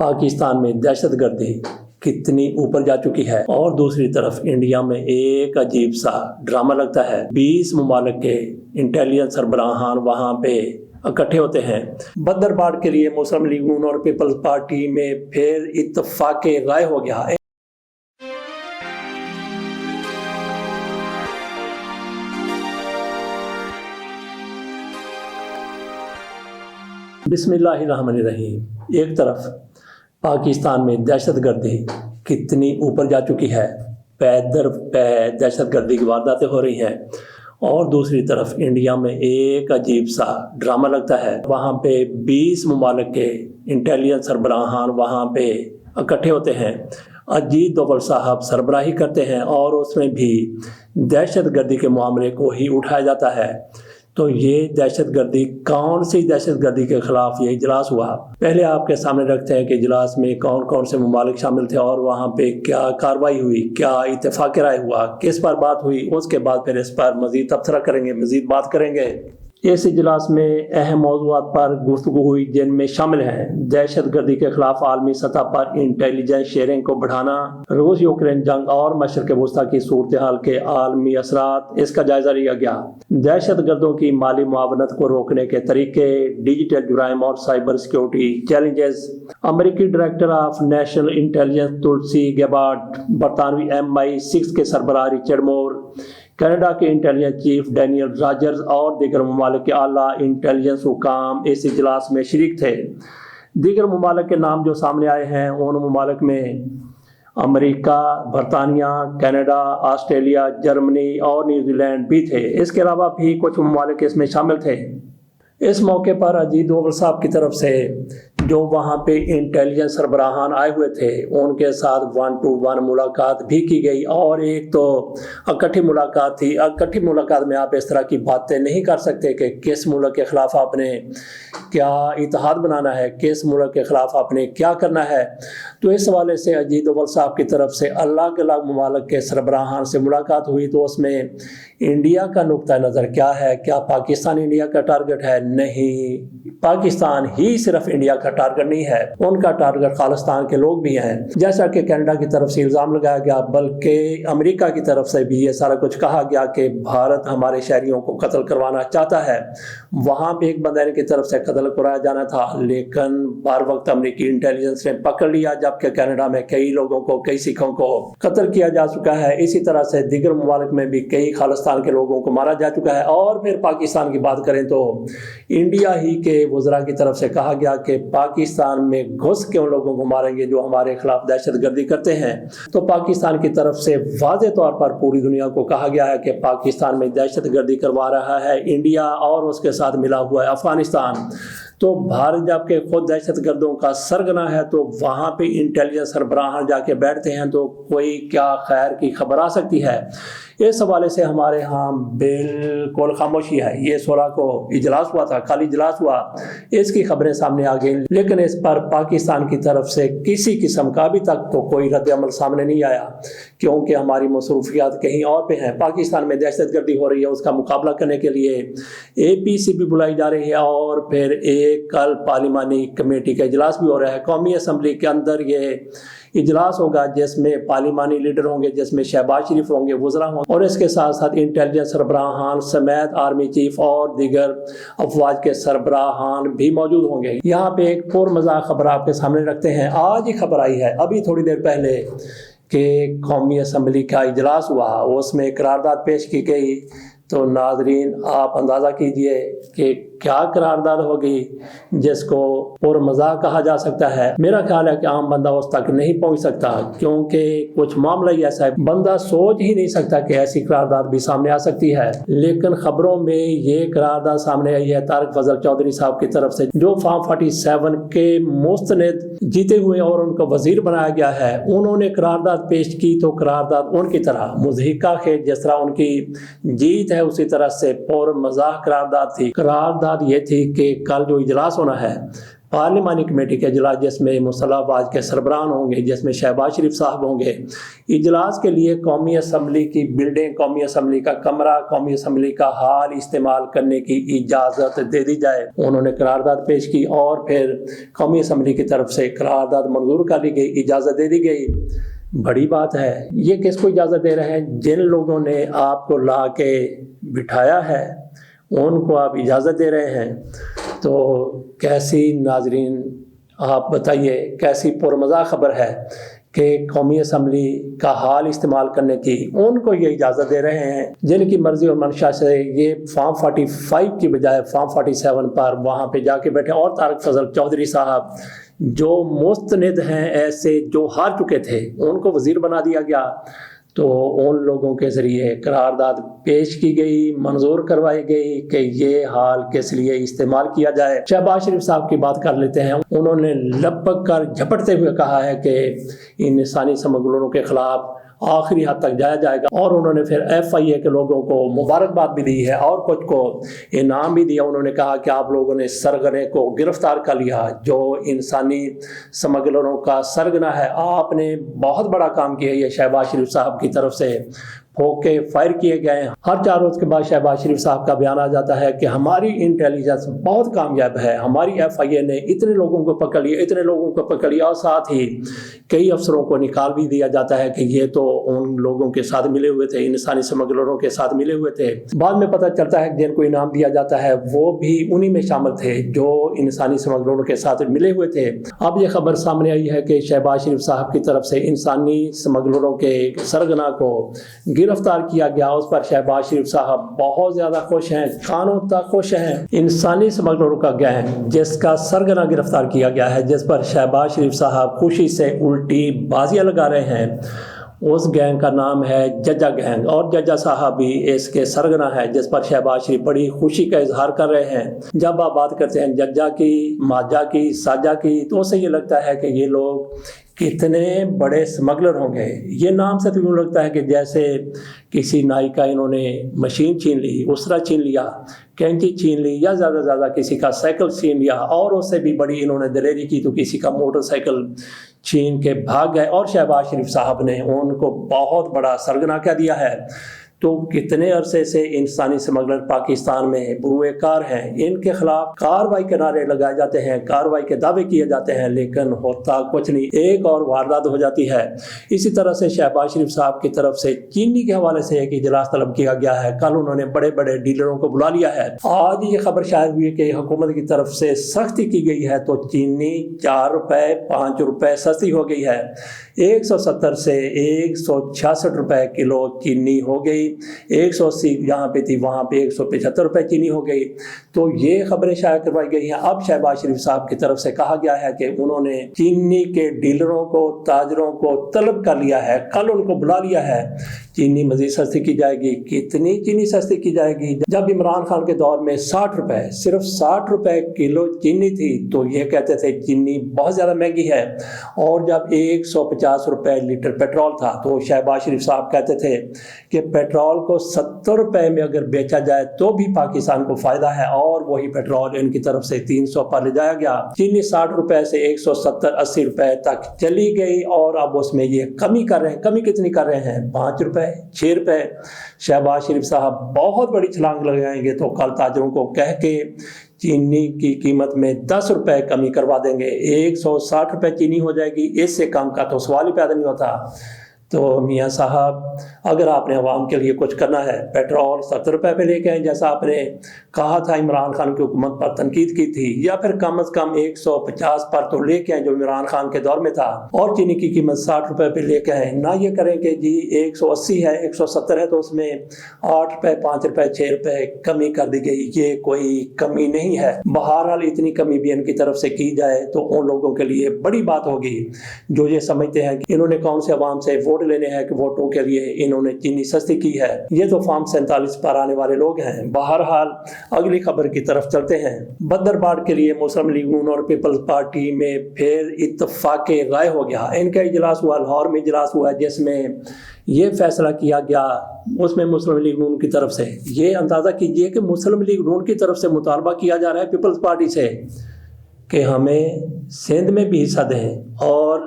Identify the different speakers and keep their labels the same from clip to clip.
Speaker 1: پاکستان میں دہشت گردی کتنی اوپر جا چکی ہے، اور دوسری طرف انڈیا میں ایک عجیب سا ڈرامہ لگتا ہے۔ 20 ممالک کے انٹیلیجنس سربراہان وہاں پہ اکٹھے ہوتے ہیں بدرباڑ کے لیے۔ مسلم لیگ نون اور پیپلز پارٹی میں پھر اتفاق رائے ہو گیا۔ بسم اللہ الرحمن الرحیم۔ ایک طرف پاکستان میں دہشت گردی کتنی اوپر جا چکی ہے، پے در پے دہشت گردی کی وارداتیں ہو رہی ہیں، اور دوسری طرف انڈیا میں ایک عجیب سا ڈرامہ لگتا ہے۔ وہاں پہ 20 ممالک کے انٹیلیجنس سربراہان وہاں پہ اکٹھے ہوتے ہیں، اجیت دوول صاحب سربراہی کرتے ہیں، اور اس میں بھی دہشت گردی کے معاملے کو ہی اٹھایا جاتا ہے۔ تو یہ دہشت گردی کون سی دہشت گردی کے خلاف یہ اجلاس ہوا؟ پہلے آپ کے سامنے رکھتے ہیں کہ اجلاس میں کون کون سے ممالک شامل تھے اور وہاں پہ کیا کارروائی ہوئی، کیا اتفاق رائے ہوا، کس پر بات ہوئی۔ اس کے بعد پھر اس پر مزید تبصرہ کریں گے، مزید بات کریں گے۔ اس اجلاس میں اہم موضوعات پر گفتگو ہوئی، جن میں شامل ہیں دہشت گردی کے خلاف عالمی سطح پر انٹیلیجنس شیئرنگ کو بڑھانا، روس یوکرین جنگ اور مشرق وسطیٰ کی صورتحال کے عالمی اثرات، اس کا جائزہ لیا گیا۔ دہشت گردوں کی مالی معاونت کو روکنے کے طریقے، ڈیجیٹل جرائم اور سائبر سیکیورٹی چیلنجز۔ امریکی ڈائریکٹر آف نیشنل انٹیلیجنس تلسی گیبارڈ، برطانوی MI6 کے سربراہ رچرڈ مور، کینیڈا کے انٹیلیجنس چیف ڈینیل راجرز اور دیگر ممالک کے اعلیٰ انٹیلیجنس حکام اس اجلاس میں شریک تھے۔ دیگر ممالک کے نام جو سامنے آئے ہیں، ان ممالک میں امریکہ، برطانیہ، کینیڈا، آسٹریلیا، جرمنی اور نیوزی لینڈ بھی تھے۔ اس کے علاوہ بھی کچھ ممالک اس میں شامل تھے۔ اس موقع پر اجیت دوول صاحب کی طرف سے جو وہاں پہ انٹیلیجنس سربراہان آئے ہوئے تھے، ان کے ساتھ 1 to 1 ملاقات بھی کی گئی، اور ایک تو اکٹھی ملاقات تھی۔ اکٹھی ملاقات میں آپ اس طرح کی باتیں نہیں کر سکتے کہ کس ملک کے خلاف آپ نے کیا اتحاد بنانا ہے، کس ملک کے خلاف آپ نے کیا کرنا ہے۔ تو اس حوالے سے اجیت دوول صاحب کی طرف سے الگ الگ ممالک کے سربراہان سے ملاقات ہوئی، تو اس میں انڈیا کا نقطہ نظر کیا ہے؟ کیا پاکستان انڈیا کا ٹارگٹ ہے؟ نہیں، پاکستان ہی صرف انڈیا کا ٹارگٹ نہیں ہے، ان کا ٹارگٹ خالستان کے لوگ بھی ہیں۔ جیسا کہ کینیڈا کی طرف سے الزام لگایا گیا، بلکہ امریکہ کی طرف سے بھی یہ سارا کچھ کہا گیا کہ بھارت ہمارے شہریوں کو قتل کروانا چاہتا ہے۔ وہاں پہ ایک بندے کی طرف سے قتل کرایا جانا تھا، لیکن بار وقت امریکی انٹیلیجنس نے پکڑ لیا، جبکہ کینیڈا میں کئی لوگوں کو، کئی سکھوں کو قتل کیا جا چکا ہے۔ اسی طرح سے دیگر ممالک میں بھی کئی خالستان کے لوگوں کو مارا جا چکا ہے۔ اور پھر پاکستان کی بات کریں تو انڈیا ہی کے وزراء کی طرف سے کہا گیا کہ پاکستان میں گھس کے ان لوگوں کو ماریں گے جو ہمارے خلاف دہشت گردی کرتے ہیں۔ تو پاکستان کی طرف سے واضح طور پر پوری دنیا کو کہا گیا ہے کہ پاکستان میں دہشت گردی کروا رہا ہے انڈیا، اور اس کے ساتھ ملا ہوا ہے افغانستان۔ تو بھارت جب کہ خود دہشت گردوں کا سرغنہ ہے، تو وہاں پہ انٹیلیجنس سربراہان جا کے بیٹھتے ہیں تو کوئی کیا خیر کی خبر آ سکتی ہے؟ اس حوالے سے ہمارے ہاں بالکل خاموشی ہے۔ یہ 16 کو اجلاس ہوا تھا، خالی اجلاس ہوا، اس کی خبریں سامنے آ گئیں، لیکن اس پر پاکستان کی طرف سے کسی قسم کا ابھی تک تو کوئی رد عمل سامنے نہیں آیا، کیونکہ ہماری مصروفیات کہیں اور پہ ہیں۔ پاکستان میں دہشت گردی ہو رہی ہے، اس کا مقابلہ کرنے کے لیے APC بھی بلائی جا رہی ہے، اور پھر ایک کل پارلیمانی کمیٹی کا اجلاس بھی ہو رہا ہے۔ قومی اسمبلی کے اندر یہ اجلاس ہوگا جس میں پارلیمانی لیڈر ہوں گے، جس میں شہباز شریف ہوں گے، وزراء ہوں گے، اور اس کے ساتھ ساتھ انٹیلیجنس سربراہان سمیت آرمی چیف اور دیگر افواج کے سربراہان بھی موجود ہوں گے۔ یہاں پہ ایک پر مزاح خبر آپ کے سامنے رکھتے ہیں۔ آج ہی خبر آئی ہے، ابھی تھوڑی دیر پہلے، کہ قومی اسمبلی کا اجلاس ہوا، اس میں قرارداد پیش کی گئی۔ تو ناظرین آپ اندازہ کیجئے کہ کیا قرارداد ہوگی جس کو پر مزاح کہا جا سکتا ہے۔ میرا خیال ہے کہ عام بندہ اس تک نہیں پہنچ سکتا، کیونکہ کچھ معاملہ ہی ایسا ہے، بندہ سوچ ہی نہیں سکتا کہ ایسی قرارداد بھی سامنے آ سکتی ہے۔ لیکن خبروں میں یہ قرارداد سامنے آئی ہے طارق فضل چودھری صاحب کی طرف سے، جو فارم 47 کے مستند جیتے ہوئے اور ان کو وزیر بنایا گیا ہے۔ انہوں نے قرارداد پیش کی تو قرارداد ان کی طرح مضحکہ خیز، جس طرح ان کی جیت ہے اسی طرح سے پر مزاح قرارداد تھی۔ قرارداد یہ تھی کہ کل جو اجلاس ہونا ہے پارلیمانی کمیٹی کے اجلاس جس میں مسلح افواج کے سربراہ ہوں گے، جس میں شہباز شریف صاحب ہوں گے، اجلاس کے لیے قومی اسمبلی کی بلڈنگ، قومی اسمبلی کا کمرہ، قومی اسمبلی کا ہال استعمال کرنے کی اجازت دے دی جائے۔ انہوں نے قرارداد پیش کی اور پھر قومی اسمبلی کی طرف سے قرارداد منظور کر لی گئی، اجازت دے دی گئی۔ بڑی بات ہے، یہ کس کو اجازت دے رہے ہیں؟ جن لوگوں نے آپ کو لا کے بٹھایا ہے ان کو آپ اجازت دے رہے ہیں۔ تو کیسی، ناظرین آپ بتائیے، کیسی پرمزہ خبر ہے کہ قومی اسمبلی کا ہال استعمال کرنے کی ان کو یہ اجازت دے رہے ہیں، جن کی مرضی اور منشا سے یہ فارم 45 کی بجائے فارم 47 پر وہاں پہ جا کے بیٹھے۔ اور طارق فضل چودھری صاحب جو مستند ہیں، ایسے جو ہار چکے تھے، ان کو وزیر بنا دیا گیا۔ تو ان لوگوں کے ذریعے قرارداد پیش کی گئی، منظور کروائی گئی کہ یہ ہال کس لیے استعمال کیا جائے۔ شہباز شریف صاحب کی بات کر لیتے ہیں۔ انہوں نے لپک کر جھپٹتے ہوئے کہا ہے کہ ان انسانی سمگلروں کے خلاف آخری حد تک جایا جائے گا، اور انہوں نے پھر FIA کے لوگوں کو مبارکباد بھی دی ہے اور کچھ کو انعام بھی دیا۔ انہوں نے کہا کہ آپ لوگوں نے سرغنے کو گرفتار کر لیا، جو انسانی سمگلروں کا سرغنہ ہے۔ آپ نے بہت بڑا کام کیا۔ یہ شہباز شریف صاحب کی طرف سے پھوکے فائر کیے گئے ہیں۔ ہر 4 روز کے بعد شہباز شریف صاحب کا بیان آ جاتا ہے کہ ہماری انٹیلیجنس بہت کامیاب ہے، ہماری FIA نے اتنے لوگوں کو پکڑ لیا، اتنے لوگوں کو پکڑ لیا، اور ساتھ ہی کئی افسروں کو نکال بھی دیا جاتا ہے کہ یہ تو ان لوگوں کے ساتھ ملے ہوئے تھے، انسانی سمگلروں کے ساتھ ملے ہوئے تھے۔ بعد میں پتہ چلتا ہے کہ جن کو انعام دیا جاتا ہے وہ بھی انہی میں شامل تھے جو انسانی سمگلروں کے ساتھ ملے ہوئے تھے۔ اب یہ خبر سامنے آئی ہے کہ شہباز شریف صاحب کی طرف سے انسانی سمگلروں کے سرغنہ کو گرفتار کیا گیا۔ اس پر شہباز شریف صاحب بہت زیادہ خوش ہیں، کانوں تک خوش ہیں۔ انسانی سمگلروں کا گینگ جس کا سرغنہ گرفتار کیا گیا ہے، جس پر شہباز شریف صاحب خوشی سے الٹی بازیاں لگا رہے ہیں، اس گینگ کا نام ہے ججا گینگ، اور ججا صاحب بھی اس کے سرغنہ ہے، جس پر شہباز شریف بڑی خوشی کا اظہار کر رہے ہیں۔ جب آپ بات کرتے ہیں ججا کی، ماجا کی، ساجا کی، تو اسے یہ لگتا ہے کہ یہ لوگ کتنے بڑے سمگلر ہوں گے۔ یہ نام سے تو یوں لگتا ہے کہ جیسے کسی نائی کا انہوں نے مشین چھین لی، اسرا چھین لیا، کینچی چھین لی، یا زیادہ سے زیادہ کسی کا سائیکل چھین لیا، اور اس سے بھی بڑی انہوں نے دلیری کی تو کسی کا موٹر سائیکل چھین کے بھاگ گئے، اور شہباز شریف صاحب نے ان کو بہت بڑا سرغنہ کہہ دیا ہے۔ تو کتنے عرصے سے انسانی سمگلر پاکستان میں بروئے کار ہیں، ان کے خلاف کارروائی کے نعرے لگائے جاتے ہیں، کارروائی کے دعوے کیے جاتے ہیں، لیکن ہوتا کچھ نہیں، ایک اور واردات ہو جاتی ہے۔ اسی طرح سے شہباز شریف صاحب کی طرف سے چینی کے حوالے سے ایک اجلاس طلب کیا گیا ہے۔ کل انہوں نے بڑے بڑے ڈیلروں کو بلا لیا ہے۔ آج یہ خبر شائع ہوئی کہ حکومت کی طرف سے سختی کی گئی ہے، تو چینی 4 روپے 5 روپے سستی ہو گئی ہے۔ 170 سے 166 روپے کلو چینی ہو گئی، 180 یہاں پہ تھی، وہاں پہ 175 روپے چینی ہو گئی۔ تو یہ خبریں شائع کروائی گئی ہیں۔ اب شہباز شریف صاحب کی طرف سے کہا گیا ہے کہ انہوں نے چینی کے ڈیلروں کو، تاجروں کو طلب کر لیا ہے، کل ان کو بلا لیا ہے، چینی مزید سستی کی جائے گی۔ کتنی چینی سستی کی جائے گی؟ جب عمران خان کے دور میں 60 روپے، صرف 60 روپے کلو چینی تھی، تو یہ کہتے تھے چینی بہت زیادہ مہنگی ہے۔ اور جب 150 روپے لیٹر پیٹرول تھا، تو شہباز شریف صاحب کہتے تھے کہ پیٹرول کو 70 روپے میں اگر بیچا جائے تو بھی پاکستان کو فائدہ ہے، اور وہی پیٹرول ان کی طرف سے 300 پر لے جایا گیا۔ چینی 60 روپے سے 170-80 روپے تک چلی گئی، اور اب اس میں یہ کمی کر رہے ہیں۔ کمی کتنی کر رہے ہیں؟ 5 روپے 6 روپے۔ شہباز شریف صاحب بہت بڑی چھلانگ لگائیں گے، تو کل تاجروں کو کہہ کے چینی کی قیمت میں 10 روپے کمی کروا دیں گے، 160 روپے چینی ہو جائے گی۔ اس سے کم کا تو سوال ہی پیدا نہیں ہوتا۔ تو میاں صاحب، اگر آپ نے عوام کے لیے کچھ کرنا ہے، پیٹرول 70 روپے پہ لے کے آئیں، جیسا آپ نے کہا تھا عمران خان کی حکومت پر تنقید کی تھی، یا پھر کم از کم 150 پر تو لے کے آئیں جو عمران خان کے دور میں تھا، اور چینی کی قیمت 60 روپے پہ لے کے آئیں۔ نہ یہ کریں کہ جی 180 ہے، 170 ہے، تو اس میں 8 روپے 5 روپے 6 روپے کمی کر دی گئی۔ یہ کوئی کمی نہیں ہے۔ بہرحال اتنی کمی بھی ان کی طرف سے کی جائے تو ان لوگوں کے لیے بڑی بات ہوگی جو یہ سمجھتے ہیں کہ انہوں نے کون سے عوام سے ووٹ لینے ہیں کہ ووٹوں کے لیے انہوں نے چینی سستی کی ہے۔ یہ تو فارم 47 پر آنے والے لوگ ہیں۔ بہرحال اگلی خبر کی طرف چلتے ہیں۔ بدرباڑ کے لیے مسلم لیگ نون اور پیپلز پارٹی میں پھر اتفاق رائے ہو گیا۔ ان کا اجلاس ہوا، لاہور میں اجلاس ہوا، جس میں یہ فیصلہ کیا گیا، اس میں مسلم لیگ نون کی طرف سے، یہ اندازہ کیجئے کہ مسلم لیگ نون کی طرف سے مطالبہ کیا جا رہا ہے پیپلز پارٹی سے کہ ہمیں سندھ میں بھی حصہ دیں، اور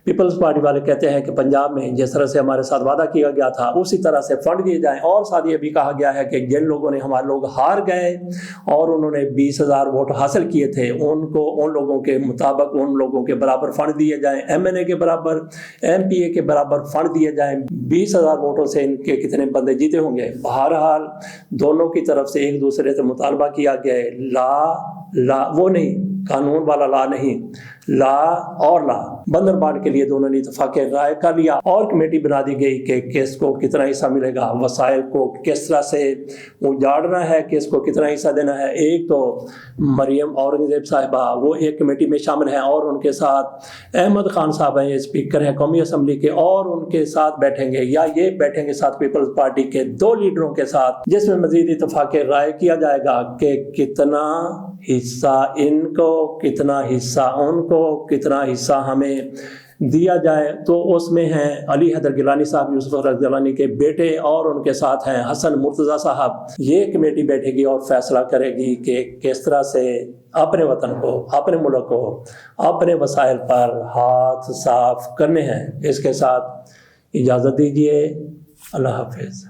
Speaker 1: پیپلز پارٹی والے کہتے ہیں کہ پنجاب میں جس طرح سے ہمارے ساتھ وعدہ کیا گیا تھا اسی طرح سے فنڈ دیے جائیں، اور ساتھ یہ بھی کہا گیا ہے کہ جن لوگوں نے ہمارے لوگ ہار گئے اور انہوں نے 20,000 ووٹ حاصل کیے تھے ان کو ان لوگوں کے مطابق ان لوگوں کے برابر فنڈ دیے جائیں، MNA کے برابر MPA کے برابر فنڈ دیے جائیں۔ 20,000 ووٹوں سے ان کے کتنے بندے جیتے ہوں گے؟ بہرحال دونوں کی طرف سے ایک دوسرے سے مطالبہ کیا گیا ہے، لا وہ نہیں، قانون والا لا نہیں، لا اور لا بندربان کے لیے دونوں نے اتفاق رائے کر لیا، اور کمیٹی بنا دی گئی کہ کس کو کتنا حصہ ملے گا، وسائل کو کس طرح سے اجاڑنا ہے، کس کو کتنا حصہ دینا ہے۔ ایک تو مریم اورنگزیب صاحبہ وہ ایک کمیٹی میں شامل ہیں، اور ان کے ساتھ احمد خان صاحب ہیں، اسپیکر ہیں قومی اسمبلی کے، اور ان کے ساتھ بیٹھیں گے، یا یہ بیٹھیں گے ساتھ پیپلز پارٹی کے 2 لیڈروں کے ساتھ، جس میں مزید اتفاق رائے کیا جائے گا کہ کتنا حصہ ان کو، کتنا حصہ ان کو، کتنا حصہ ہمیں دیا جائے۔ تو اس میں ہیں علی حیدر گیلانی صاحب، یوسف حضرت گیلانی کے بیٹے، اور ان کے ساتھ ہیں حسن مرتضیٰ صاحب۔ یہ کمیٹی بیٹھے گی اور فیصلہ کرے گی کہ کس طرح سے اپنے وطن کو، اپنے ملک کو، اپنے وسائل پر ہاتھ صاف کرنے ہیں۔ اس کے ساتھ اجازت دیجیے، اللہ حافظ۔